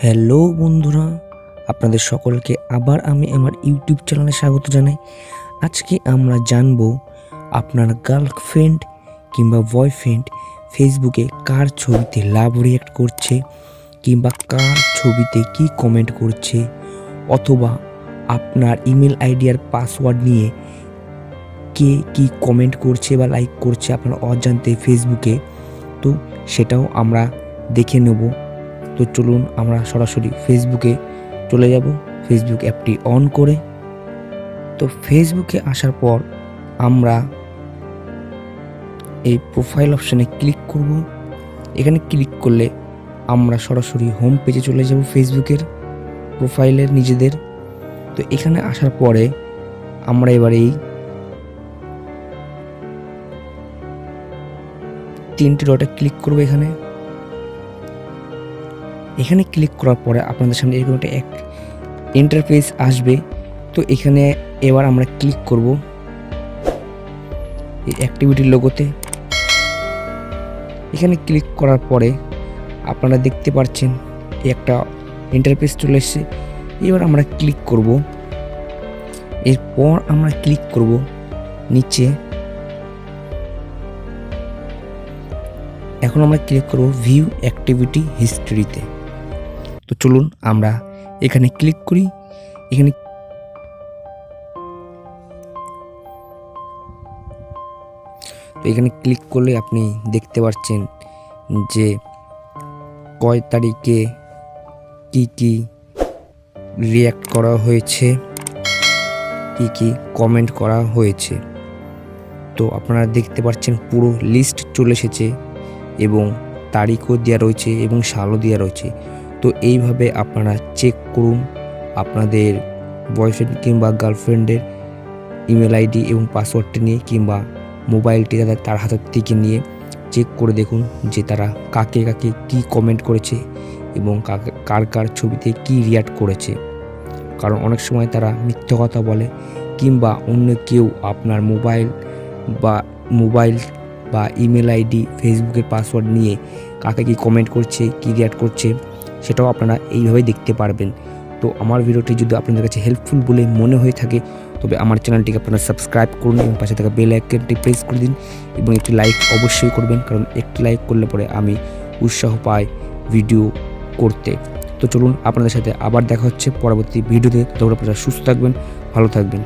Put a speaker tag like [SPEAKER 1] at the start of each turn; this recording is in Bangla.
[SPEAKER 1] হ্যালো বন্ধুরা, আপনাদের সকলকে আবার আমি আমার ইউটিউব চ্যানেলে স্বাগত জানাই। আজকে আমরা জানব আপনার গার্লফ্রেন্ড কিংবা বয়ফ্রেন্ড ফেসবুকে কার ছবিতে লাভ রিঅ্যাক্ট করছে কিংবা কার ছবিতে কি কমেন্ট করছে, অথবা আপনার ইমেল আইডি আর পাসওয়ার্ড নিয়ে কে কি কমেন্ট করছে বা লাইক করছে আপনার অজান্তে ফেসবুকে। তো সেটাও আমরা দেখে নেব। তো চলুন আমরা সরাসরি ফেসবুকে চলে যাব। ফেসবুক অ্যাপটি অন করে তো ফেসবুকে আসার পর আমরা এই প্রোফাইল অপশানে ক্লিক করব। এখানে ক্লিক করলে আমরা সরাসরি হোম পেজে চলে যাব ফেসবুকের প্রোফাইলের নিজেদের। তো এখানে আসার পরে আমরা এবার এই তিনটি ডটে ক্লিক করব। এখানে ক্লিক করার পরে আপনাদের সামনে এরকম একটা ইন্টারফেস আসবে। তো এখানে এবার আমরা ক্লিক করব এই অ্যাক্টিভিটির লোগোতে। এখানে ক্লিক করার পরে আপনারা দেখতে পাচ্ছেন একটা ইন্টারফেস চলে এসেছে। এবার আমরা ক্লিক করব। এরপর আমরা ক্লিক করব নিচে। এখন আমরা ক্লিক করব ভিউ অ্যাক্টিভিটি হিস্ট্রিতে। তো চলুন আমরা এখানে ক্লিক করি। এখানে ক্লিক করলে আপনি দেখতে পাচ্ছেন যে কয় তারিখে কি কি রিঅ্যাক্ট করা হয়েছে, কি কি কমেন্ট করা হয়েছে। তো আপনারা দেখতে পাচ্ছেন পুরো লিস্ট চলে এসেছে এবং তারিখও দেওয়া রয়েছে এবং সালও দেওয়া রয়েছে। তো এইভাবে আপনারা চেক করুন আপনাদের বয়ফ্রেন্ড কিংবা গার্লফ্রেন্ডের ইমেল আইডি এবং পাসওয়ার্ডটি নিয়ে কিংবা মোবাইলটি তার হাতের থেকে নিয়ে চেক করে দেখুন যে তারা কাকে কাকে কি কমেন্ট করেছে এবং কার কার ছবিতে কি রিঅ্যাক্ট করেছে। কারণ অনেক সময় তারা মিথ্যা কথা বলে কিংবা অন্য কেউ আপনার মোবাইল বা ইমেল আইডি ফেসবুকের পাসওয়ার্ড নিয়ে কাকে কি কমেন্ট করছে, কি রিঅ্যাক্ট করছে, সেটাও আপনারা এইভাবেই দেখতে পারবেন। তো আমার ভিডিওটি যদি আপনাদের কাছে হেল্পফুল বলে মনে হয়ে থাকে তবে আমার চ্যানেলটিকে আপনারা সাবস্ক্রাইব করুন এবং পাশে থাকা বেল আইকনটি প্রেস করে দিন এবং একটি লাইক অবশ্যই করবেন, কারণ একটি লাইক করলে পরে আমি উৎসাহ পাই ভিডিও করতে। তো চলুন আপনাদের সাথে আবার দেখা হচ্ছে পরবর্তী ভিডিওতে। ততক্ষণ আপনারা সুস্থ থাকবেন, ভালো থাকবেন।